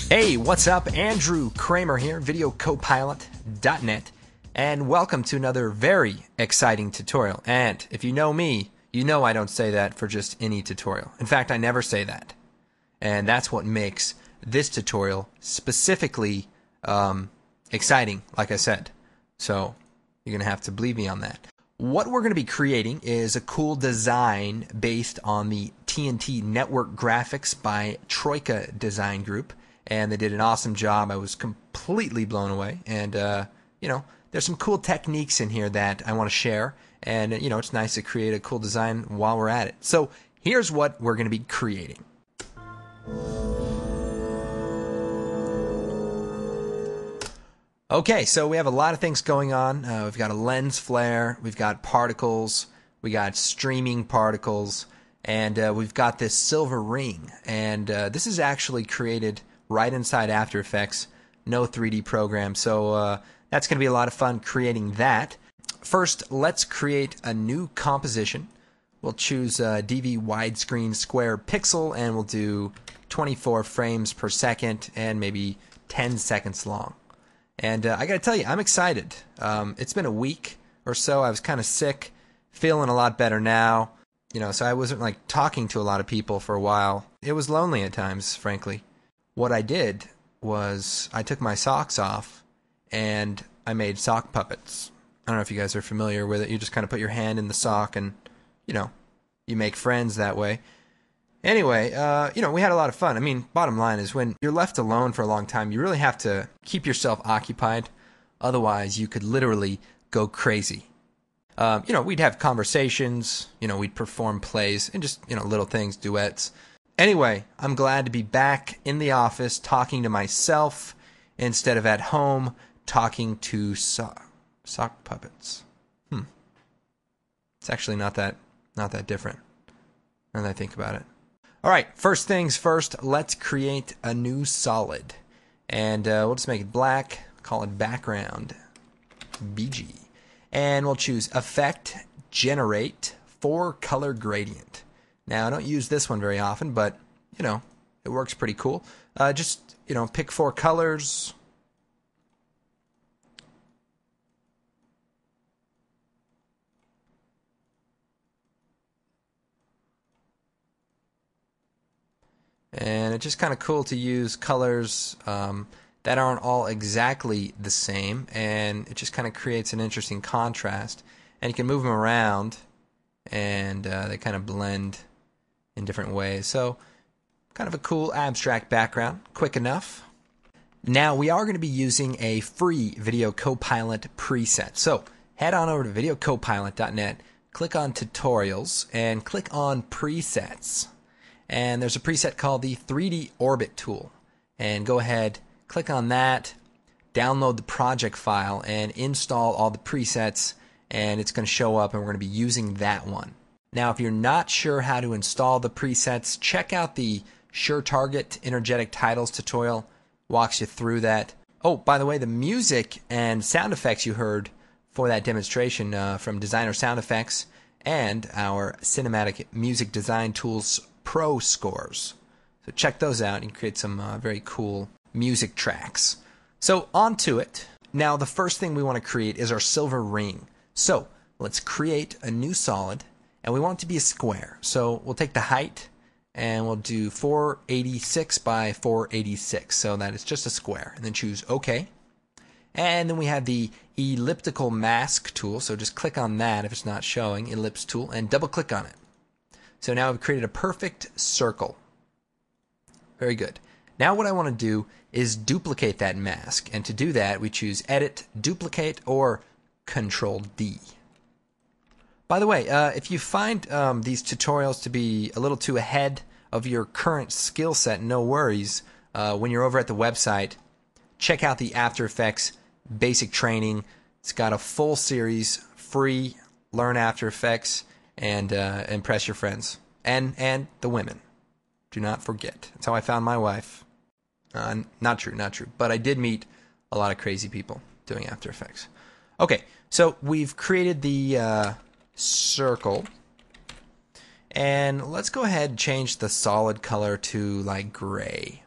Hey, what's up? Andrew Kramer here, videocopilot.net, and welcome to another very exciting tutorial. And if you know me, you know I don't say that for just any tutorial. In fact, I never say that. And that's what makes this tutorial specifically exciting, like I said. So you're going to have to believe me on that. What we're going to be creating is a cool design based on the TNT network graphics by Troika Design Group. And they did an awesome job. I was completely blown away. And, there's some cool techniques in here that I want to share. And, it's nice to create a cool design while we're at it. So here's what we're going to be creating. Okay, so we have a lot of things going on. We've got a lens flare. We've got particles. We got streaming particles. And we've got this silver ring. And this is actually created right inside After Effects, no 3D program. So that's going to be a lot of fun creating that. First, let's create a new composition. We'll choose DV widescreen square pixel, and we'll do 24 frames per second and maybe 10 seconds long. And I got to tell you, I'm excited. It's been a week or so. I was kind of sick, feeling a lot better now. So I wasn't like talking to a lot of people for a while. It was lonely at times, frankly. What I did was I took my socks off and I made sock puppets. I don't know if you guys are familiar with it. You just kind of put your hand in the sock and, you make friends that way. Anyway, we had a lot of fun. I mean, bottom line is when you're left alone for a long time, you really have to keep yourself occupied. Otherwise, you could literally go crazy. We'd have conversations, we'd perform plays and just, little things, duets. Anyway, I'm glad to be back in the office talking to myself instead of at home talking to sock puppets. It's actually not that different now that I think about it. All right, first things first, let's create a new solid. And we'll just make it black, call it background, BG. And we'll choose Effect, Generate, 4-Color Gradient. Now, I don't use this one very often, but, it works pretty cool. Just, pick 4 colors. And it's just kind of cool to use colors that aren't all exactly the same, and it just kind of creates an interesting contrast. And you can move them around, and they kind of blend in different ways. So kind of a cool abstract background, quick enough. Now we are going to be using a free Video Copilot preset. So head on over to videocopilot.net, click on Tutorials, and click on Presets. And there's a preset called the 3D Orbit tool. And go ahead, click on that, download the project file, and install all the presets, and it's going to show up, and we're going to be using that one. Now, if you're not sure how to install the presets, check out the Sure Target Energetic Titles tutorial. Walks you through that. Oh, by the way, the music and sound effects you heard for that demonstration from Designer Sound Effects and our Cinematic Music Design Tools Pro scores. So check those out and create some very cool music tracks. So on to it. Now, the first thing we want to create is our silver ring. So let's create a new solid. And we want it to be a square. So we'll take the height and we'll do 486 by 486 so that it's just a square. And then choose OK. And then we have the elliptical mask tool. So just click on that if it's not showing, ellipse tool, and double click on it. So now we've created a perfect circle. Very good. Now what I want to do is duplicate that mask. And to do that, we choose Edit, Duplicate, or Control D. By the way, if you find these tutorials to be a little too ahead of your current skill set, no worries. When you're over at the website, check out the After Effects basic training. It's got a full series, free, learn After Effects, and impress your friends. And the women. Do not forget. That's how I found my wife. Not true. But I did meet a lot of crazy people doing After Effects. Okay, so we've created the circle, and let's go ahead and change the solid color to like gray.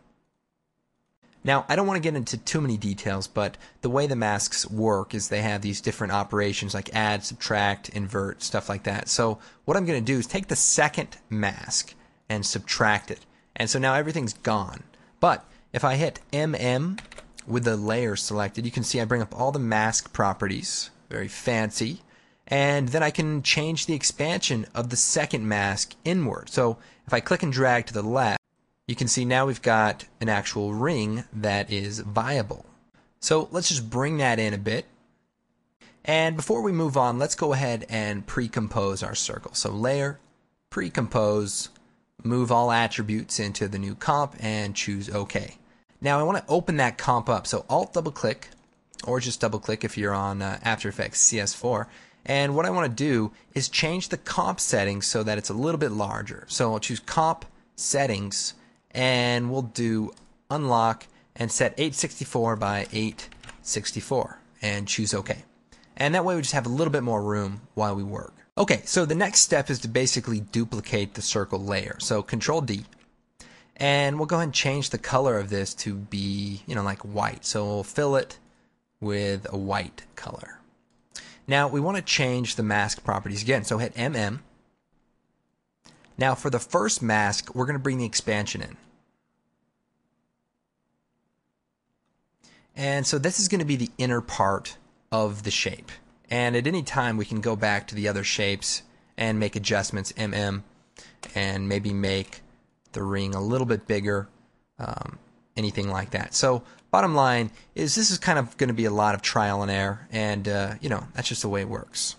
Now, I don't want to get into too many details, but the way the masks work is they have these different operations like add, subtract, invert, stuff like that. So what I'm going to do is take the second mask and subtract it. And so now everything's gone. But if I hit MM with the layer selected, you can see I bring up all the mask properties, very fancy. And then I can change the expansion of the second mask inward. So if I click and drag to the left, you can see now we've got an actual ring that is viable. So let's just bring that in a bit. And before we move on, let's go ahead and pre-compose our circle. So layer, pre-compose, move all attributes into the new comp and choose OK. Now I want to open that comp up. So Alt double click, or just double click if you're on After Effects CS4. And what I want to do is change the comp settings so that it's a little bit larger. So I'll choose comp settings and we'll do unlock and set 864 by 864 and choose OK. And that way we just have a little bit more room while we work. Okay, so the next step is to basically duplicate the circle layer. So Control D, and we'll go ahead and change the color of this to be, like white. So we'll fill it with a white color. Now we want to change the mask properties again. So hit MM. Now for the first mask, we're going to bring the expansion in. And so this is going to be the inner part of the shape. And at any time we can go back to the other shapes and make adjustments, MM, and maybe make the ring a little bit bigger, anything like that. So bottom line is this is kind of going to be a lot of trial and error, and that's just the way it works.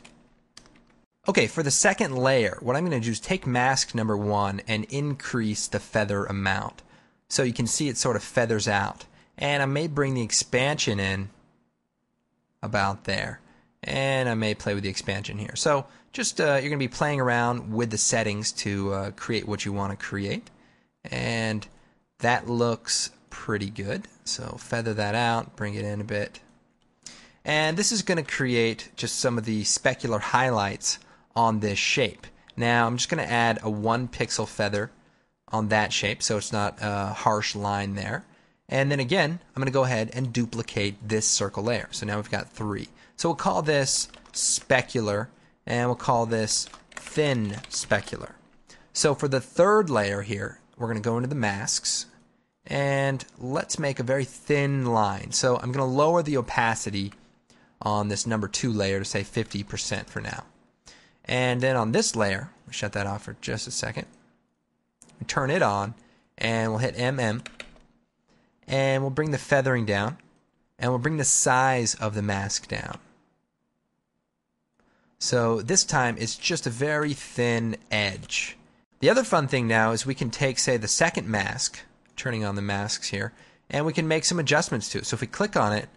Okay, for the second layer, what I'm going to do is take mask number 1 and increase the feather amount. So you can see it sort of feathers out. And I may bring the expansion in about there. And I may play with the expansion here. So just you're going to be playing around with the settings to create what you want to create. And that looks pretty good. So feather that out, bring it in a bit. And this is going to create just some of the specular highlights on this shape. Now I'm just going to add a 1 pixel feather on that shape so it's not a harsh line there. And then again, I'm going to go ahead and duplicate this circle layer. So now we've got 3. So we'll call this specular, and we'll call this thin specular. So for the third layer here, we're going to go into the masks, and let's make a very thin line. So I'm going to lower the opacity on this number 2 layer to say 50% for now. And then on this layer, we'll shut that off for just a second. We turn it on, and we'll hit MM. And we'll bring the feathering down, and we'll bring the size of the mask down. So this time it's just a very thin edge. The other fun thing now is we can take, say, the second mask, turning on the masks here, and we can make some adjustments to it. So if we click on it,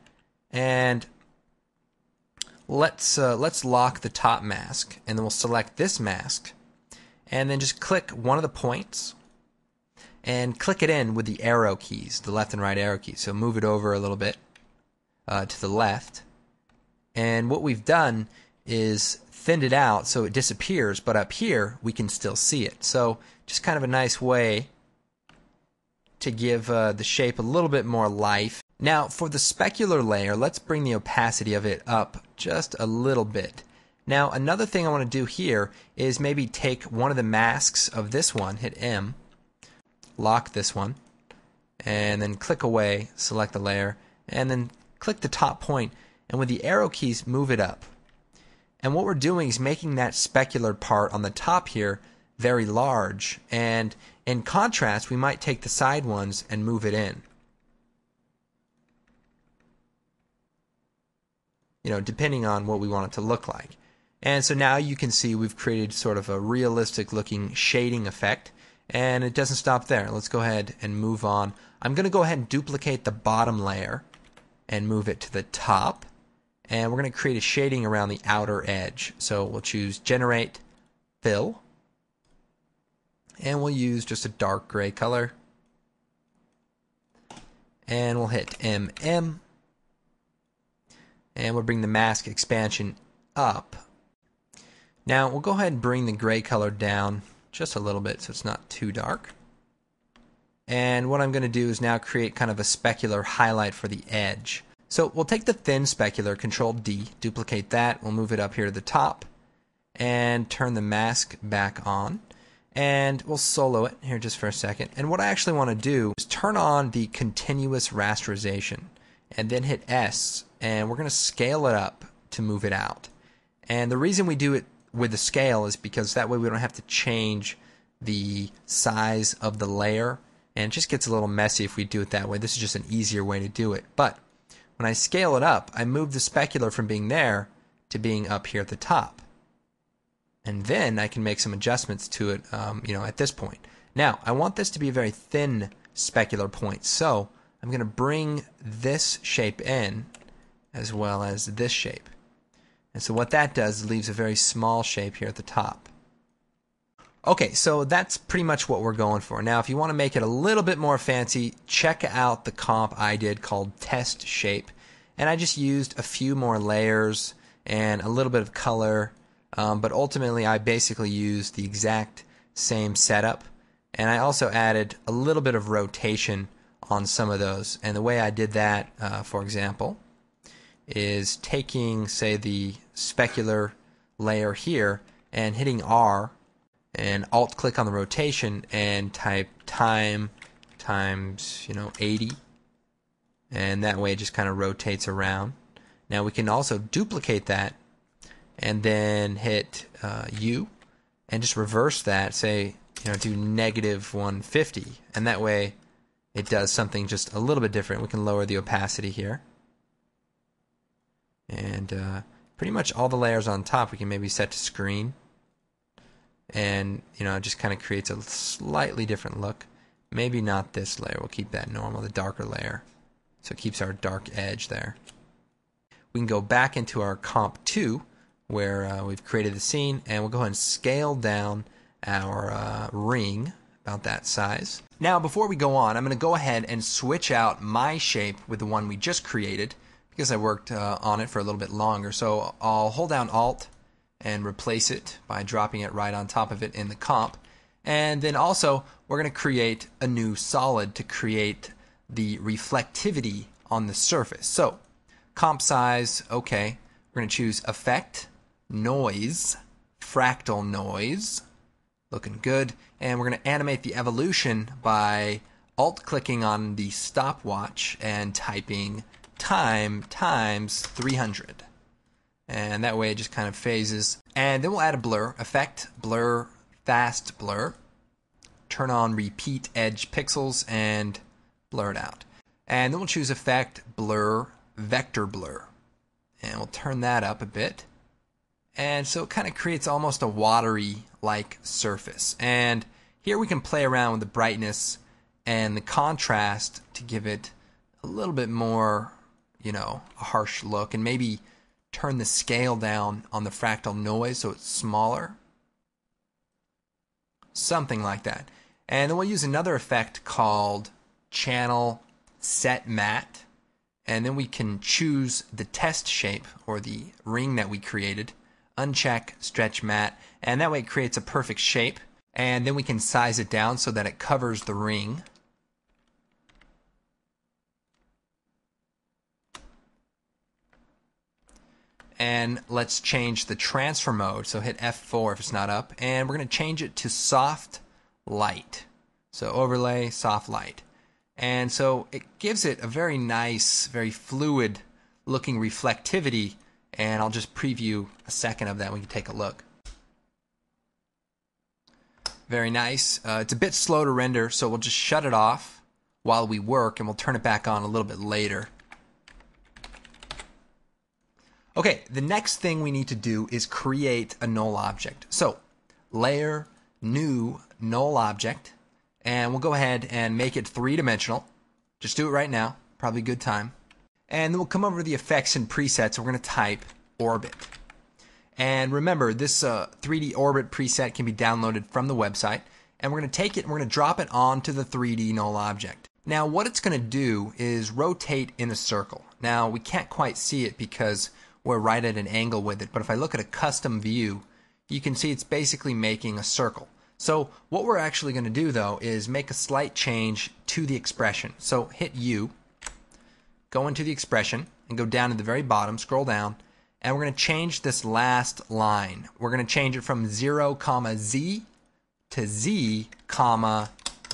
and let's lock the top mask, and then we'll select this mask, and then just click one of the points, and click it in with the arrow keys, the left and right arrow keys. So move it over a little bit to the left. And what we've done is thinned it out so it disappears, but up here we can still see it. So just kind of a nice way to give the shape a little bit more life. Now for the specular layer, let's bring the opacity of it up just a little bit. Now another thing I want to do here is maybe take one of the masks of this one, hit M, lock this one, and then click away, select the layer, and then click the top point, and with the arrow keys move it up. And what we're doing is making that specular part on the top here very large, and in contrast we might take the side ones and move it in. Depending on what we want it to look like. And so now you can see we've created sort of a realistic looking shading effect. And it doesn't stop there. Let's go ahead and move on. I'm going to go ahead and duplicate the bottom layer and move it to the top. And we're going to create a shading around the outer edge. So we'll choose Generate Fill. And we'll use just a dark gray color. And we'll hit MM. And we'll bring the mask expansion up. Now we'll go ahead and bring the gray color down just a little bit so it's not too dark. And what I'm going to do is now create kind of a specular highlight for the edge. So we'll take the thin specular, Control D, duplicate that, we'll move it up here to the top, and turn the mask back on. And we'll solo it here just for a second. And what I actually want to do is turn on the continuous rasterization, and then hit S, and we're going to scale it up to move it out. And the reason we do it with the scale is because that way we don't have to change the size of the layer, and it just gets a little messy if we do it that way. This is just an easier way to do it. But when I scale it up, I move the specular from being there to being up here at the top. And then I can make some adjustments to it, at this point. Now, I want this to be a very thin specular point, so I'm going to bring this shape in as well as this shape. And so what that does is leaves a very small shape here at the top. Okay, so that's pretty much what we're going for. Now, if you want to make it a little bit more fancy, check out the comp I did called Test Shape. And I just used a few more layers and a little bit of color. But ultimately, I basically used the exact same setup. And I also added a little bit of rotation on some of those. And the way I did that, for example, is taking, say, the specular layer here and hitting R and Alt-click on the rotation and type time times 80. And that way it just kind of rotates around. Now we can also duplicate that and then hit U and just reverse that, say, do -150, and that way it does something just a little bit different. We can lower the opacity here, and pretty much all the layers on top we can maybe set to screen, and it just kind of creates a slightly different look. Maybe not this layer, we'll keep that normal, the darker layer, so it keeps our dark edge there. We can go back into our comp 2 where we've created the scene, and we'll go ahead and scale down our ring about that size. Now before we go on, I'm going to go ahead and switch out my shape with the one we just created because I worked on it for a little bit longer. So I'll hold down Alt and replace it by dropping it right on top of it in the comp. And then also we're going to create a new solid to create the reflectivity on the surface. So comp size, okay. We're going to choose Effect, Noise, Fractal Noise. Looking good. And we're going to animate the evolution by Alt-clicking on the stopwatch and typing time times 300. And that way it just kind of phases. And then we'll add a blur. Effect, Blur, Fast Blur. Turn on Repeat Edge Pixels and blur it out. And then we'll choose Effect, Blur, Vector Blur. And we'll turn that up a bit. And so it kind of creates almost a watery-like surface. And here we can play around with the brightness and the contrast to give it a little bit more, a harsh look. And maybe turn the scale down on the fractal noise so it's smaller. Something like that. And then we'll use another effect called Channel Set Matte. And then we can choose the test shape or the ring that we created. Uncheck Stretch Matte, and that way it creates a perfect shape. And then we can size it down so that it covers the ring. And let's change the transfer mode. So hit F4 if it's not up, and we're going to change it to Soft Light. So overlay, Soft Light. And so it gives it a very nice, very fluid looking reflectivity. And I'll just preview a second of that. We can take a look. Very nice. It's a bit slow to render, so we'll just shut it off while we work, and we'll turn it back on a little bit later. Okay, the next thing we need to do is create a null object. So, Layer, New, Null Object, and we'll go ahead and make it three-dimensional. Just do it right now. Probably a good time. And then we'll come over to the effects and presets. We're going to type Orbit. And remember, this 3D Orbit preset can be downloaded from the website. And we're going to take it and we're going to drop it onto the 3D null object. Now, what it's going to do is rotate in a circle. Now, we can't quite see it because we're right at an angle with it. But if I look at a custom view, you can see it's basically making a circle. So what we're actually going to do though is make a slight change to the expression. So hit U, go into the expression and go down to the very bottom, scroll down, and we're going to change this last line. We're going to change it from 0, Z to Z,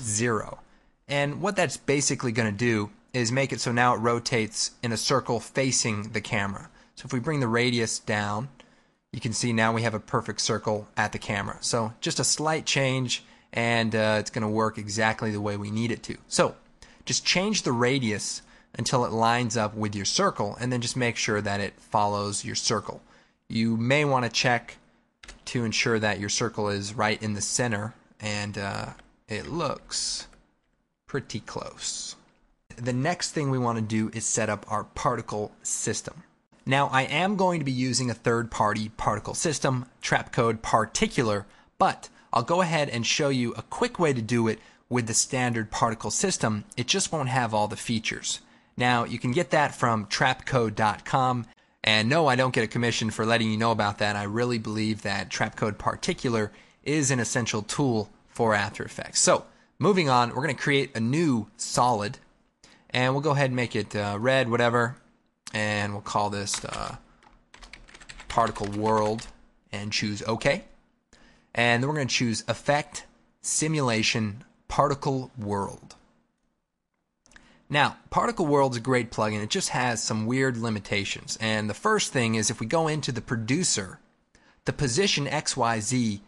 0. And what that's basically going to do is make it so now it rotates in a circle facing the camera. So if we bring the radius down, you can see now we have a perfect circle at the camera. So just a slight change, and it's going to work exactly the way we need it to. So just change the radius until it lines up with your circle, and then just make sure that it follows your circle. You may want to check to ensure that your circle is right in the center, and it looks pretty close. The next thing we want to do is set up our particle system. Now, I am going to be using a third-party particle system, Trapcode Particular, but I'll go ahead and show you a quick way to do it with the standard particle system. It just won't have all the features. Now, you can get that from trapcode.com, and no, I don't get a commission for letting you know about that. I really believe that Trapcode Particular is an essential tool for After Effects. So, moving on, we're going to create a new solid, and we'll go ahead and make it red, whatever. And we'll call this particle world and choose OK. And then we're going to choose Effect, Simulation, Particle World. Now, Particle World is a great plugin. It just has some weird limitations. And the first thing is if we go into the producer, the position X, Y, Z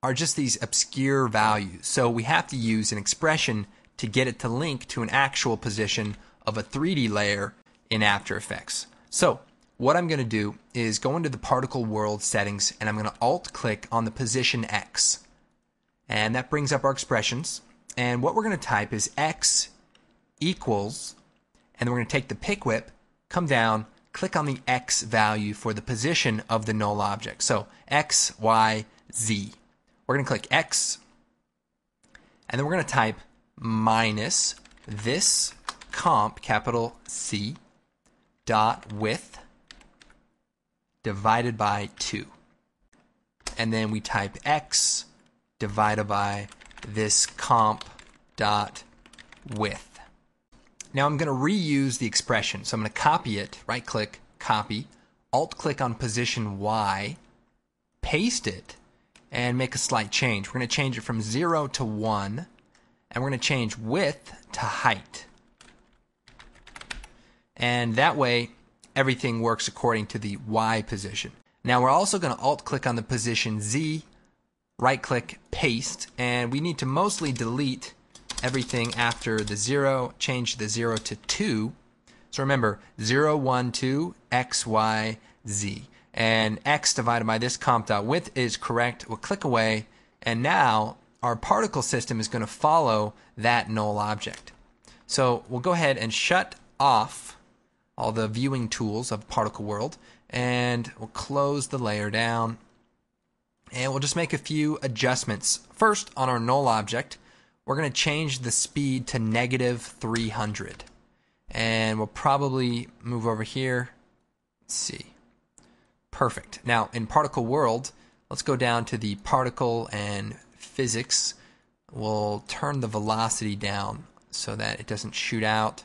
are just these obscure values. So we have to use an expression to get it to link to an actual position of a 3D layer in After Effects. So what I'm going to do is go into the particle world settings, and I'm going to alt click on the position X, and that brings up our expressions. And what we're going to type is X equals, and then we're going to take the pick whip, come down, click on the X value for the position of the null object. So X, Y, Z. We're going to click X, and then we're going to type minus this comp, capital C, dot width divided by 2. And then we type X divided by this comp dot width. Now I'm going to reuse the expression. So I'm going to copy it, right click, copy, alt click on position Y, paste it, and make a slight change. We're going to change it from 0 to 1, and we're going to change width to height. And that way, everything works according to the Y position. Now we're also going to alt-click on the position Z, right-click, paste, and we need to mostly delete everything after the 0, change the 0 to 2. So remember, 0, 1, 2, X, Y, Z. And X divided by this comp.width is correct. We'll click away, and now our particle system is going to follow that null object. So we'll go ahead and shut off all the viewing tools of Particle World, and we'll close the layer down, and we'll just make a few adjustments. First, on our null object, we're going to change the speed to -300, and we'll probably move over here. Let's see. Perfect. Now, in Particle World, let's go down to the particle and physics. We'll turn the velocity down so that it doesn't shoot out.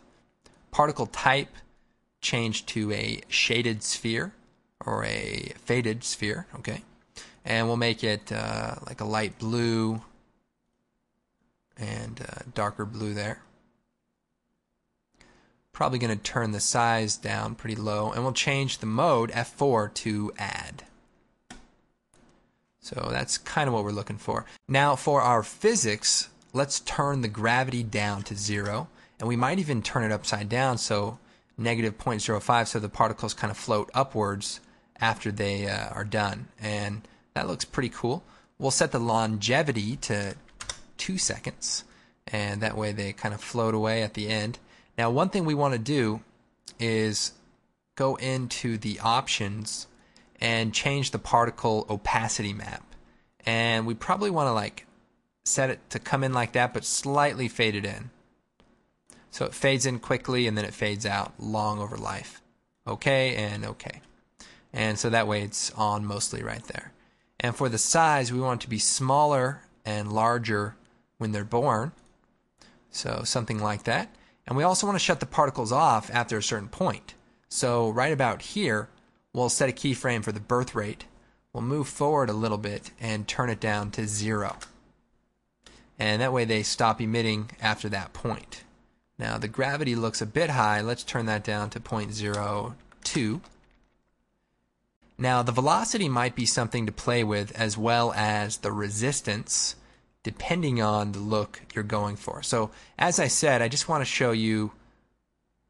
Particle type, change to a shaded sphere or a faded sphere, okay? And we'll make it like a light blue and darker blue there. Probably going to turn the size down pretty low, and we'll change the mode F4 to add. So that's kind of what we're looking for. Now for our physics, let's turn the gravity down to 0, and we might even turn it upside down, so -0.05, so the particles kind of float upwards after they are done, and that looks pretty cool. We'll set the longevity to 2 seconds, and that way they kind of float away at the end. Now one thing we want to do is go into the options and change the particle opacity map, and we probably want to like set it to come in like that but slightly fade it in. So it fades in quickly and then it fades out long over life. Okay and okay. And so that way it's on mostly right there. And for the size, we want it to be smaller and larger when they're born. So something like that. And we also want to shut the particles off after a certain point. So right about here, we'll set a keyframe for the birth rate. We'll move forward a little bit and turn it down to 0. And that way they stop emitting after that point. Now the gravity looks a bit high. Let's turn that down to 0.02. Now the velocity might be something to play with, as well as the resistance, depending on the look you're going for. So as I said, I just want to show you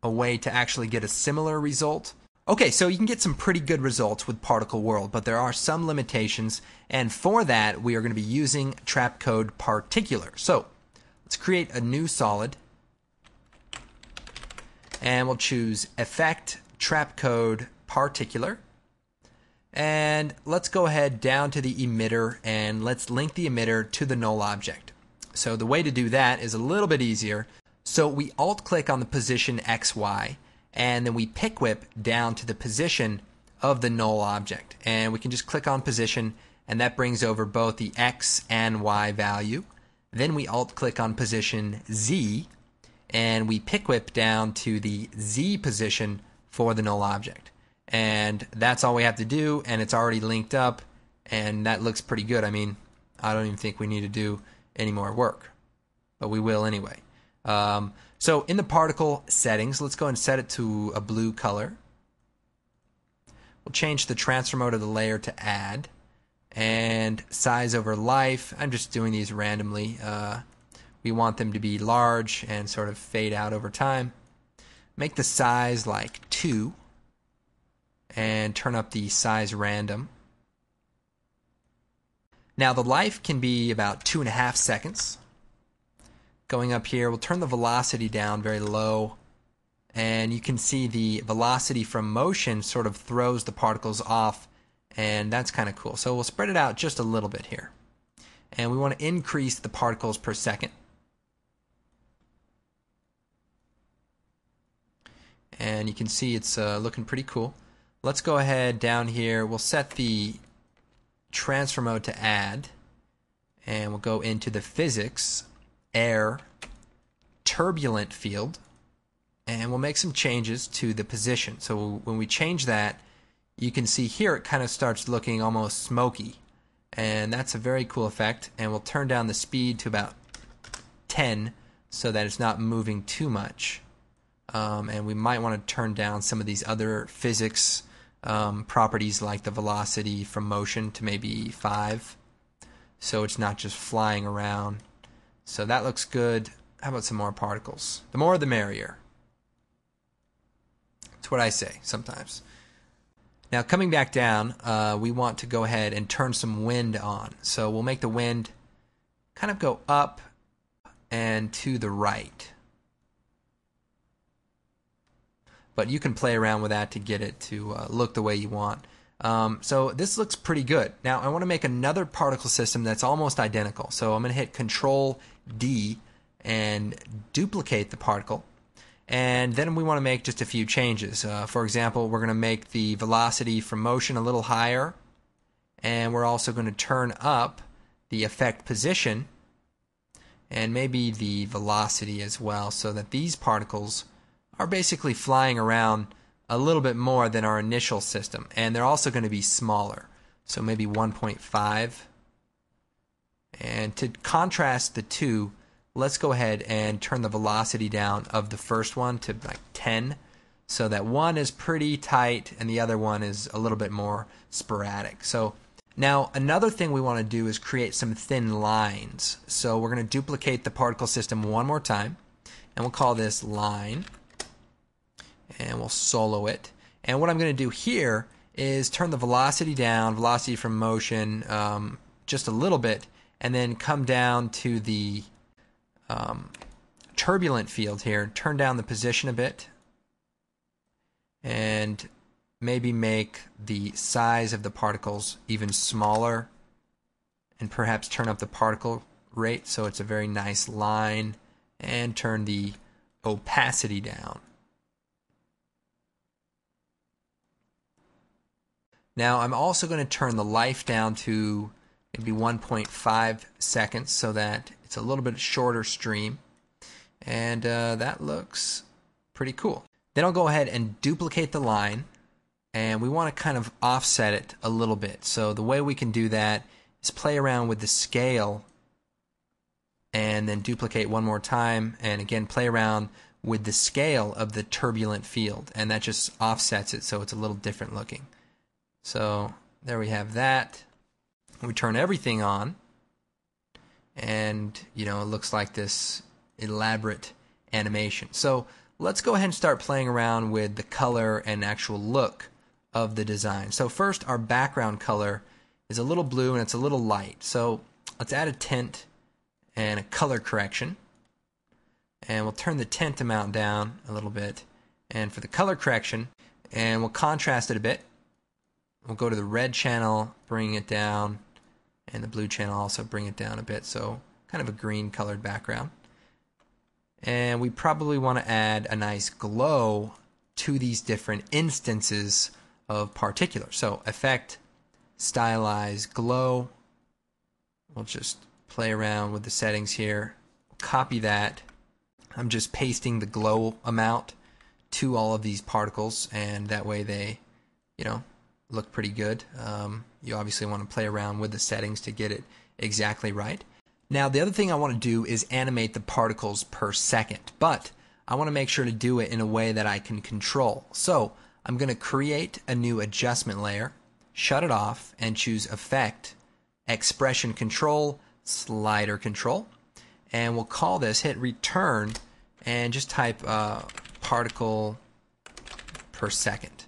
a way to actually get a similar result. Okay, so you can get some pretty good results with Particle World, but there are some limitations, and for that we are going to be using Trapcode Particular. So let's create a new solid, and we'll choose Effect Trapcode Particular. And let's go ahead down to the emitter and let's link the emitter to the null object. So the way to do that is a little bit easier. So we alt click on the position XY and then we pick whip down to the position of the null object. And we can just click on position and that brings over both the X and Y value. Then we alt click on position Z and we pick whip down to the Z position for the null object. And that's all we have to do, and it's already linked up, and that looks pretty good. I mean, I don't even think we need to do any more work, but we will anyway. So in the particle settings, let's go and set it to a blue color. We'll change the transfer mode of the layer to add, and size over life. I'm just doing these randomly. We want them to be large and sort of fade out over time. Make the size like 2. And turn up the size random. Now the life can be about 2.5 seconds. Going up here, we'll turn the velocity down very low, and you can see the velocity from motion sort of throws the particles off, and that's kind of cool. So we'll spread it out just a little bit here. And we want to increase the particles per second. And you can see it's looking pretty cool. Let's go ahead down here. We'll set the transfer mode to add, and we'll go into the physics, air, turbulent field, and we'll make some changes to the position. So when we change that, you can see here it kind of starts looking almost smoky, and that's a very cool effect. And we'll turn down the speed to about 10 so that it's not moving too much. And we might want to turn down some of these other physics properties like the velocity from motion to maybe 5, so it's not just flying around. So that looks good. How about some more particles? The more the merrier. That's what I say sometimes. Now coming back down, we want to go ahead and turn some wind on. So we'll make the wind kind of go up and to the right. But you can play around with that to get it to look the way you want. So this looks pretty good. Now I want to make another particle system that's almost identical. So I'm going to hit Control D and duplicate the particle. And then we want to make just a few changes. For example, we're going to make the velocity from motion a little higher. And we're also going to turn up the effect position and maybe the velocity as well, so that these particles are basically flying around a little bit more than our initial system, and they're also going to be smaller, so maybe 1.5. And to contrast the two, let's go ahead and turn the velocity down of the first one to like 10, so that one is pretty tight and the other one is a little bit more sporadic. So now another thing we want to do is create some thin lines. So we're going to duplicate the particle system one more time, and we'll call this line. And we'll solo it. And what I'm going to do here is turn the velocity down, velocity from motion, just a little bit, and then come down to the turbulent field here, turn down the position a bit, and maybe make the size of the particles even smaller, and perhaps turn up the particle rate so it's a very nice line, and turn the opacity down. Now I'm also going to turn the life down to It'd be 1.5 seconds so that it's a little bit shorter stream. And that looks pretty cool. Then I'll go ahead and duplicate the line, and we want to kind of offset it a little bit. So the way we can do that is play around with the scale and then duplicate one more time, and again play around with the scale of the turbulent field, and that just offsets it so it's a little different looking. So there we have that. We turn everything on, and it looks like this elaborate animation. So let's go ahead and start playing around with the color and actual look of the design. So first, our background color is a little blue and it's a little light. So let's add a tint and a color correction. And we'll turn the tint amount down a little bit. And for the color correction, and we'll contrast it a bit. We'll go to the red channel, bring it down, and the blue channel also bring it down a bit. So kind of a green colored background. And we probably want to add a nice glow to these different instances of particulars. So effect, stylize, glow. We'll just play around with the settings here. Copy that. I'm just pasting the glow amount to all of these particles, and that way they, look pretty good. You obviously want to play around with the settings to get it exactly right. Now, the other thing I want to do is animate the particles per second, but I want to make sure to do it in a way that I can control. So I'm going to create a new adjustment layer, shut it off, and choose Effect, Expression Control, Slider Control, and we'll call this, hit Return, and just type particle per second.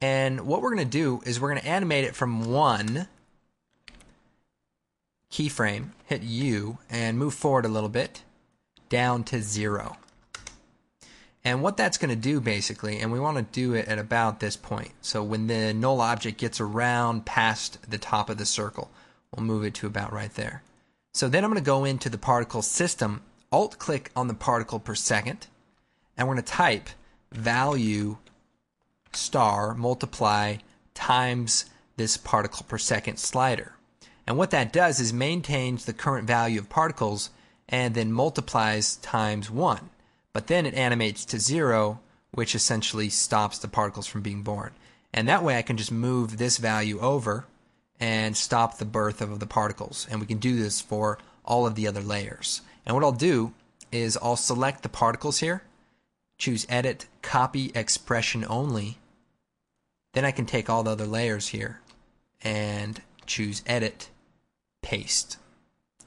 And what we're going to do is we're going to animate it from 1 keyframe, hit U, and move forward a little bit, down to 0. And what that's going to do basically, and we want to do it at about this point. So when the null object gets around past the top of the circle, we'll move it to about right there. So then I'm going to go into the particle system, alt-click on the particle per second, and we're going to type value star multiply times this particle per second slider. And what that does is maintains the current value of particles and then multiplies times 1. But then it animates to 0, which essentially stops the particles from being born. And that way I can just move this value over and stop the birth of the particles. And we can do this for all of the other layers. And what I'll do is I'll select the particles here, choose Edit, Copy Expression Only. Then I can take all the other layers here and choose Edit, Paste.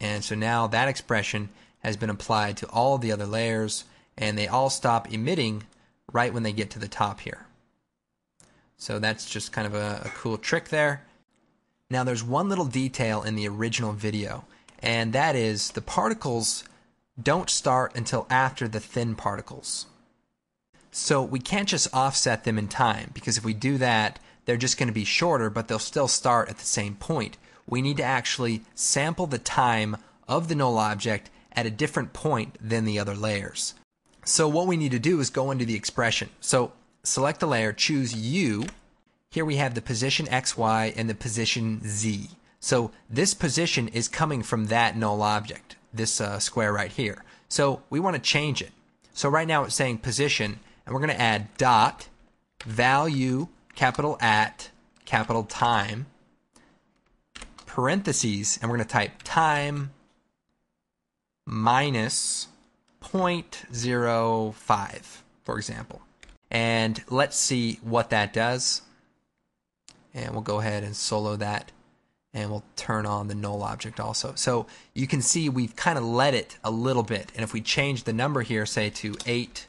And so now that expression has been applied to all of the other layers, and they all stop emitting right when they get to the top here. So that's just kind of a cool trick there. Now there's one little detail in the original video, and that is the particles don't start until after the thin particles. So we can't just offset them in time, because if we do that, they're just going to be shorter, but they'll still start at the same point. We need to actually sample the time of the null object at a different point than the other layers. So what we need to do is go into the expression. So select the layer, choose U. Here we have the position XY and the position Z. So this position is coming from that null object, this square right here. So we want to change it. So right now it's saying position, and we're going to add dot value capital at capital time parentheses, and we're going to type time minus 0.05, for example. And let's see what that does. And we'll go ahead and solo that, and we'll turn on the null object also. So you can see we've kind of let it a little bit. And if we change the number here, say to 8,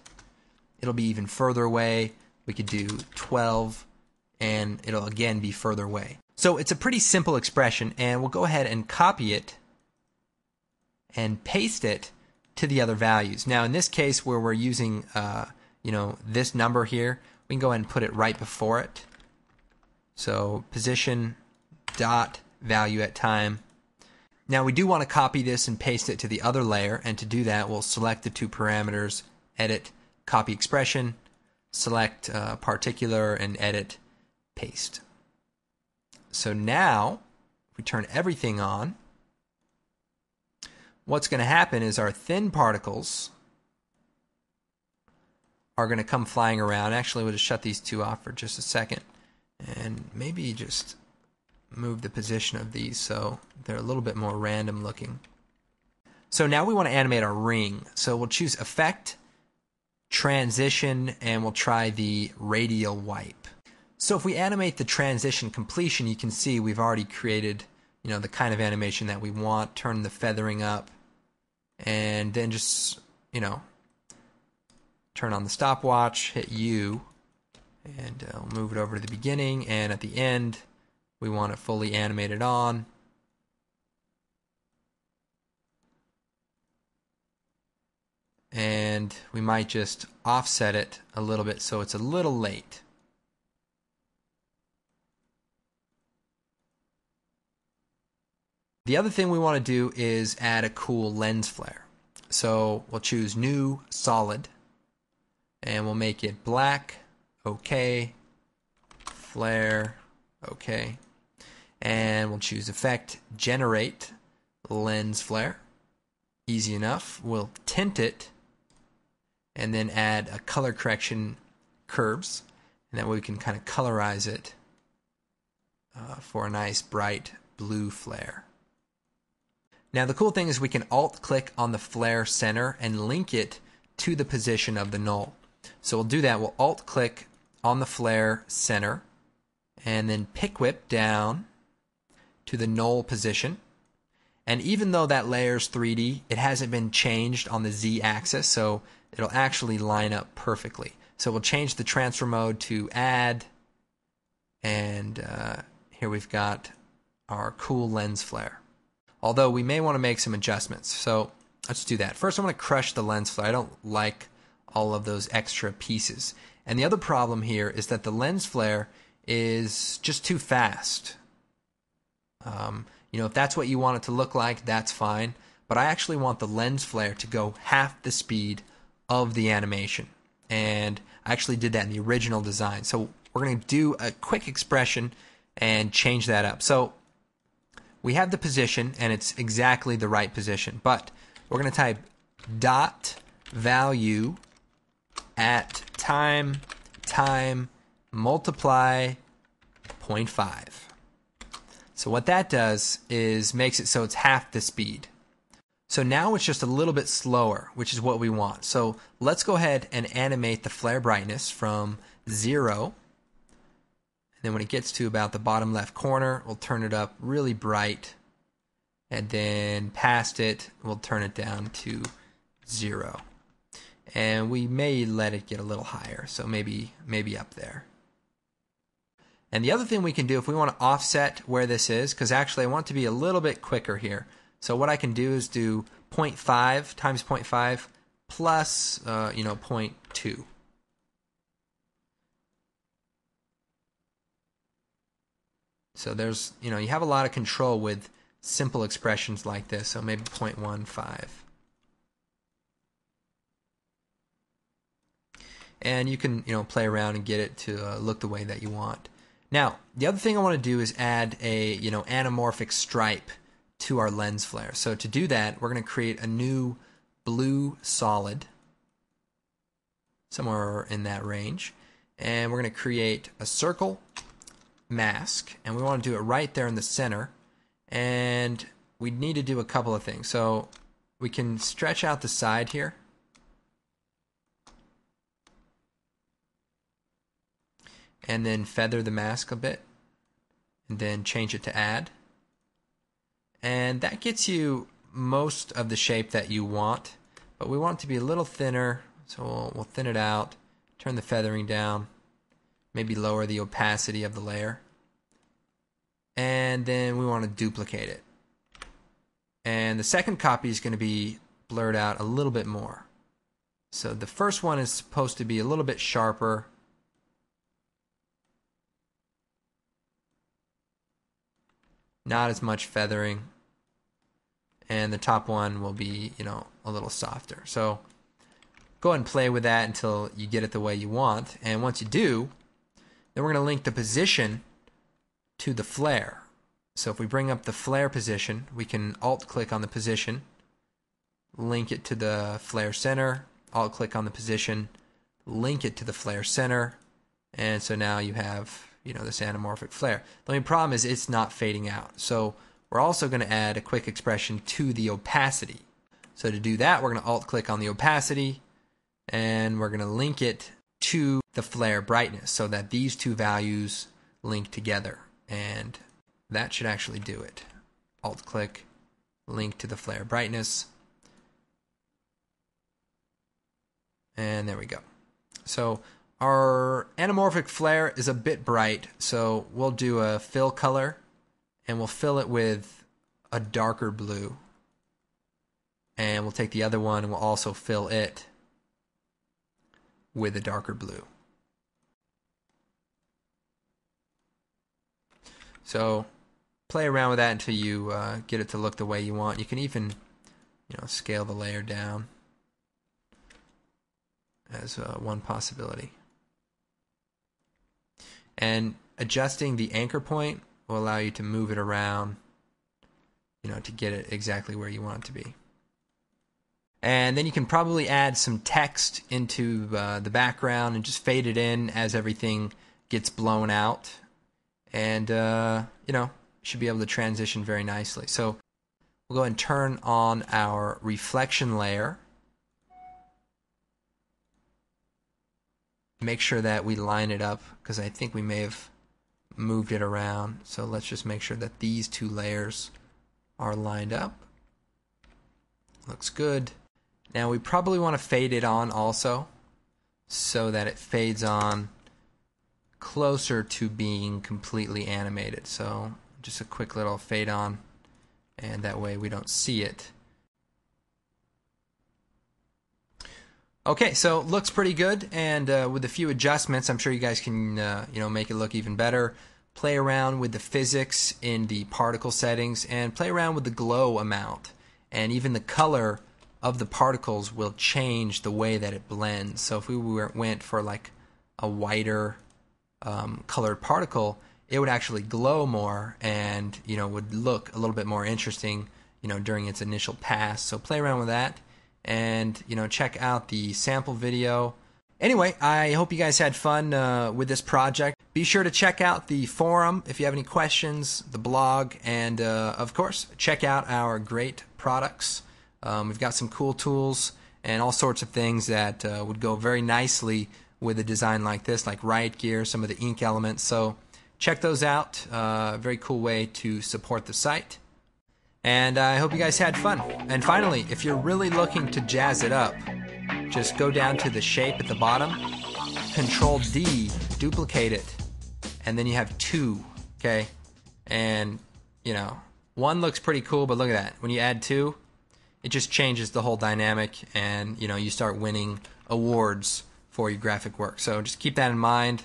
it'll be even further away. We could do 12, and it'll again be further away. So it's a pretty simple expression, and we'll go ahead and copy it and paste it to the other values. Now in this case where we're using this number here, we can go ahead and put it right before it. So position dot value at time. Now we do want to copy this and paste it to the other layer, and to do that we'll select the two parameters, edit, copy expression, select particular, and edit, paste. So now If we turn everything on, what's going to happen is our thin particles are going to come flying around. Actually, we'll just shut these two off for just a second and maybe just move the position of these so they're a little bit more random looking. So now we want to animate our ring. So we'll choose Effect, Transition, and we'll try the Radial Wipe. So if we animate the transition completion, you can see we've already created, the kind of animation that we want. Turn the feathering up, and then just, turn on the stopwatch, hit U, and we'll move it over to the beginning, and at the end, we want it fully animated on. And we might just offset it a little bit so it's a little late. The other thing we want to do is add a cool lens flare. So we'll choose New, Solid, and we'll make it black, OK, flare, OK. And we'll choose Effect, Generate, Lens Flare. Easy enough. We'll tint it, and then add a color correction curves, and that way we can kind of colorize it for a nice bright blue flare. Now the cool thing is we can alt-click on the flare center and link it to the position of the null. So we'll do that. We'll alt-click on the flare center and then pick whip down to the null position. And even though that layer's 3D, it hasn't been changed on the Z-axis, so it'll actually line up perfectly. So we'll change the transfer mode to Add, and here we've got our cool lens flare. Although we may want to make some adjustments, so let's do that. First, I'm going to crush the lens flare. I don't like all of those extra pieces. And the other problem here is that the lens flare is just too fast. If that's what you want it to look like, that's fine. But I actually want the lens flare to go half the speed of the animation. And I actually did that in the original design. So we're going to do a quick expression and change that up. So we have the position, and it's exactly the right position. But we're going to type dot value at time multiply 0.5. So what that does is makes it so it's half the speed. So now it's just a little bit slower, which is what we want. So let's go ahead and animate the flare brightness from 0. And then when it gets to about the bottom left corner, we'll turn it up really bright. And then past it, we'll turn it down to 0. And we may let it get a little higher, so maybe up there. And the other thing we can do if we want to offset where this is, because actually I want it to be a little bit quicker here. So what I can do is do 0.5 times 0.5 plus 0.2. So there's, you have a lot of control with simple expressions like this. So maybe 0.15. And you can, play around and get it to look the way that you want. Now, the other thing I want to do is add a, anamorphic stripe to our lens flare. So to do that, we're going to create a new blue solid, somewhere in that range. And we're going to create a circle mask, and we want to do it right there in the center. And we need to do a couple of things. So we can stretch out the side here. And then feather the mask a bit, and then change it to add. And that gets you most of the shape that you want, but we want it to be a little thinner, so we'll thin it out, turn the feathering down, maybe lower the opacity of the layer. And then we want to duplicate it. And the second copy is going to be blurred out a little bit more. So the first one is supposed to be a little bit sharper. Not as much feathering, and the top one will be, a little softer. So go ahead and play with that until you get it the way you want. And once you do, then we're going to link the position to the flare. So if we bring up the flare position, we can alt-click on the position, link it to the flare center, alt-click on the position, link it to the flare center, and so now you have, this anamorphic flare. The only problem is it's not fading out. So we're also going to add a quick expression to the opacity. So to do that, we're going to alt-click on the opacity, and we're going to link it to the flare brightness so that these two values link together. And that should actually do it. Alt-click, link to the flare brightness. And there we go. So our anamorphic flare is a bit bright, so we'll do a fill color, and we'll fill it with a darker blue. And we'll take the other one and we'll also fill it with a darker blue. So play around with that until you get it to look the way you want. You can even, scale the layer down as one possibility. And adjusting the anchor point will allow you to move it around, to get it exactly where you want it to be. And then you can probably add some text into the background and just fade it in as everything gets blown out. And, should be able to transition very nicely. So we'll go ahead and turn on our reflection layer. Make sure that we line it up, because I think we may have moved it around. So let's just make sure that these two layers are lined up. Looks good. Now we probably want to fade it on also, so that it fades on closer to being completely animated. So just a quick little fade on, and that way we don't see it. Okay, so looks pretty good, and with a few adjustments, I'm sure you guys can make it look even better. Play around with the physics in the particle settings, and play around with the glow amount, and even the color of the particles will change the way that it blends. So if we went for like a whiter colored particle, it would actually glow more and would look a little bit more interesting during its initial pass. So play around with that, and check out the sample video. Anyway, I hope you guys had fun with this project. Be sure to check out the forum if you have any questions, the blog, and of course check out our great products. We've got some cool tools and all sorts of things that would go very nicely with a design like this, like riot gear, some of the ink elements. So check those out. Very cool way to support the site. And I hope you guys had fun. And finally, if you're really looking to jazz it up, just go down to the shape at the bottom, Control D, duplicate it, and then you have two, okay? And, one looks pretty cool, but look at that. When you add two, it just changes the whole dynamic, and, you start winning awards for your graphic work. So just keep that in mind.